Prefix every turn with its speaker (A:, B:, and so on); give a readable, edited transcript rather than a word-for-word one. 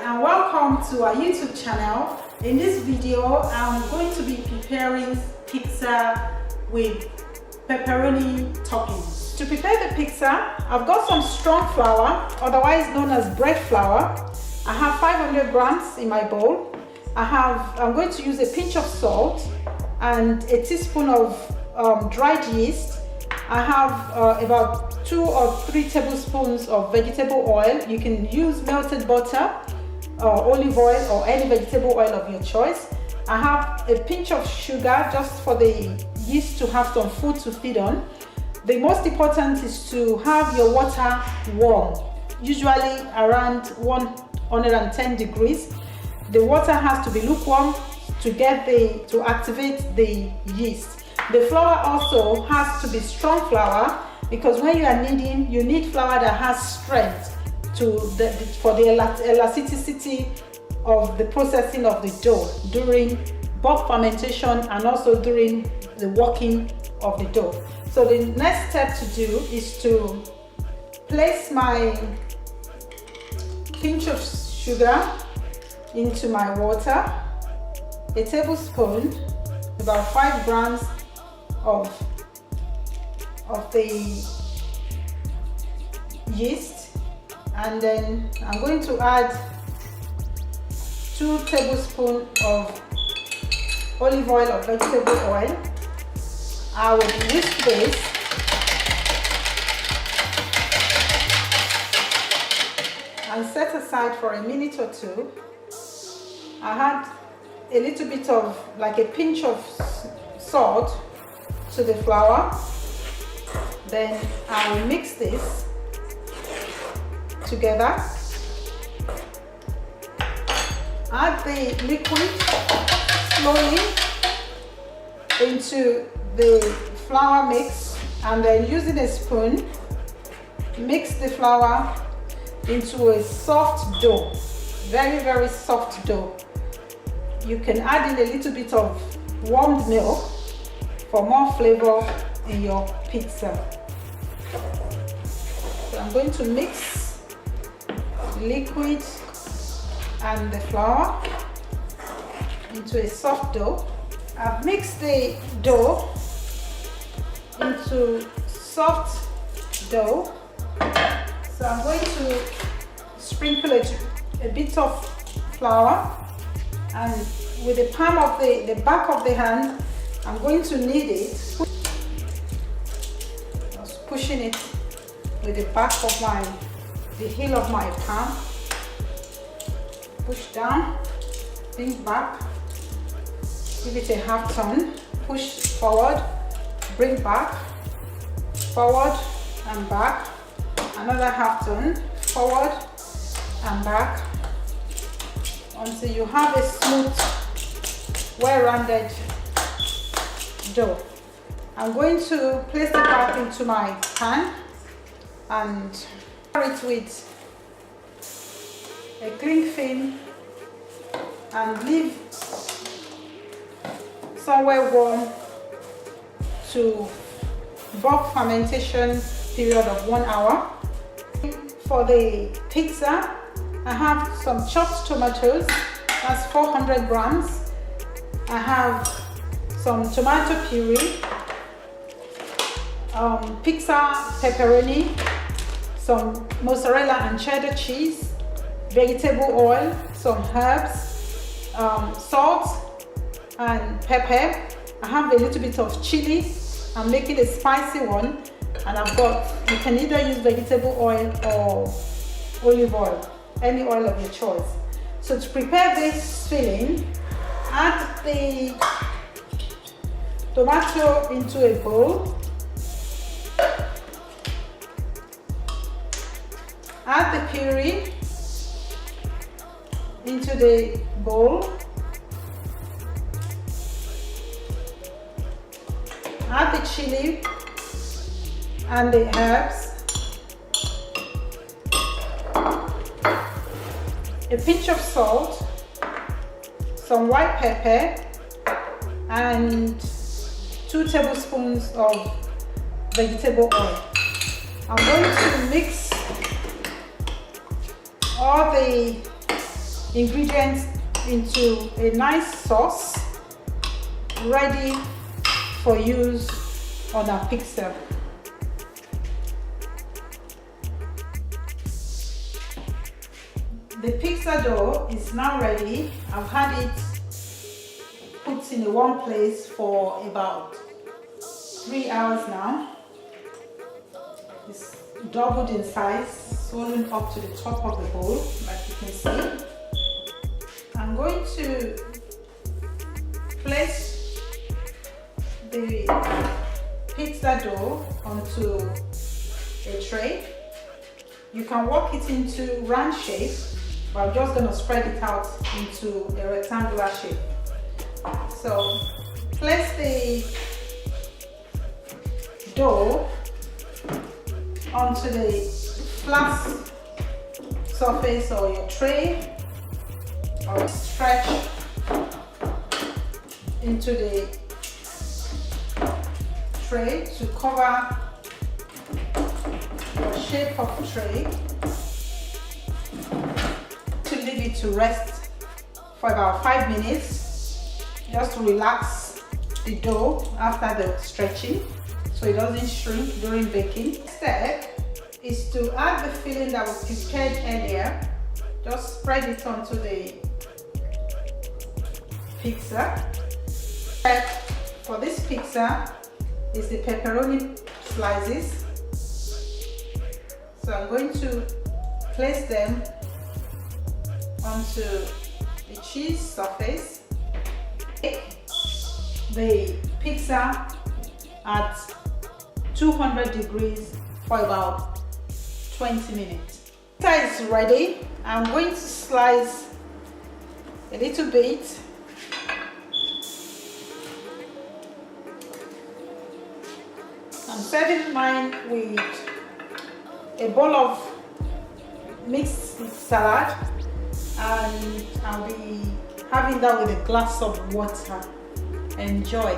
A: and welcome to our YouTube channel. In this video, I'm going to be preparing pizza with pepperoni toppings. To prepare the pizza, I've got some strong flour, otherwise known as bread flour. I have 500 grams in my bowl. I'm going to use a pinch of salt and a teaspoon of dried yeast. I have about 2 or 3 tablespoons of vegetable oil. You can use melted butter, olive oil, or any vegetable oil of your choice. I have a pinch of sugar just for the yeast to have some food to feed on. The most important is to have your water warm, usually around 110 degrees. The water has to be lukewarm to activate the yeast. The flour also has to be strong flour, because when you are kneading, you need flour that has strength for the elasticity of the processing of the dough during bulk fermentation and also during the working of the dough. So the next step to do is to place my pinch of sugar into my water, a tablespoon, about 5 grams of the yeast, and then I'm going to add 2 tablespoons of olive oil or vegetable oil. I will whisk this and set aside for a minute or two. I add a little bit of, like a pinch of salt to the flour. Then I will mix this together. Add the liquid slowly into the flour mix, and then using a spoon, mix the flour into a soft dough, very soft dough. You can add in a little bit of warmed milk for more flavor in your pizza. So I'm going to mix the liquid and the flour into a soft dough. I've mixed the dough into soft dough. So I'm going to sprinkle a bit of flour, and with the palm of the back of the hand, I'm going to knead it, just pushing it with the back of the heel of my palm. Push down, bring back, give it a half turn, push forward, bring back, forward and back, another half turn, forward and back, until you have a smooth, well-rounded dough. I'm going to place it back into my pan and cover it with a cling film and leave somewhere warm to bulk fermentation period of 1 hour. For the pizza, I have some chopped tomatoes, that's 400 grams. I have some tomato puree, pizza pepperoni, some mozzarella and cheddar cheese, vegetable oil, some herbs, salt and pepper. I have a little bit of chili. I'm making a spicy one, and you can either use vegetable oil or olive oil, any oil of your choice. So to prepare this filling, add the tomato into a bowl. Add the puree into the bowl. Add the chili and the herbs, a pinch of salt, some white pepper, and 2 tablespoons of vegetable oil. I'm going to mix all the ingredients into a nice sauce ready for use on our pizza. The pizza dough is now ready. I've had it put in one place for about 3 hours now. It's doubled in size, swollen up to the top of the bowl, like you can see. I'm going to place the pizza dough onto a tray. You can work it into round shape, but I'm just going to spread it out into a rectangular shape. So place the dough onto the flat surface or your tray, or stretch into the tray to cover your shape of tray. To leave it to rest for about 5 minutes, just to relax the dough after the stretching so it doesn't shrink during baking. Step is to add the filling that was prepared earlier. Just spread it onto the pizza. Step for this pizza is the pepperoni slices. So I'm going to place them onto the cheese surface. Bake the pizza at 200 degrees for about 20 minutes. Pizza is ready. I'm going to slice a little bit. I'm serving mine with a bowl of mixed salad, and I'll be having that with a glass of water. Enjoy.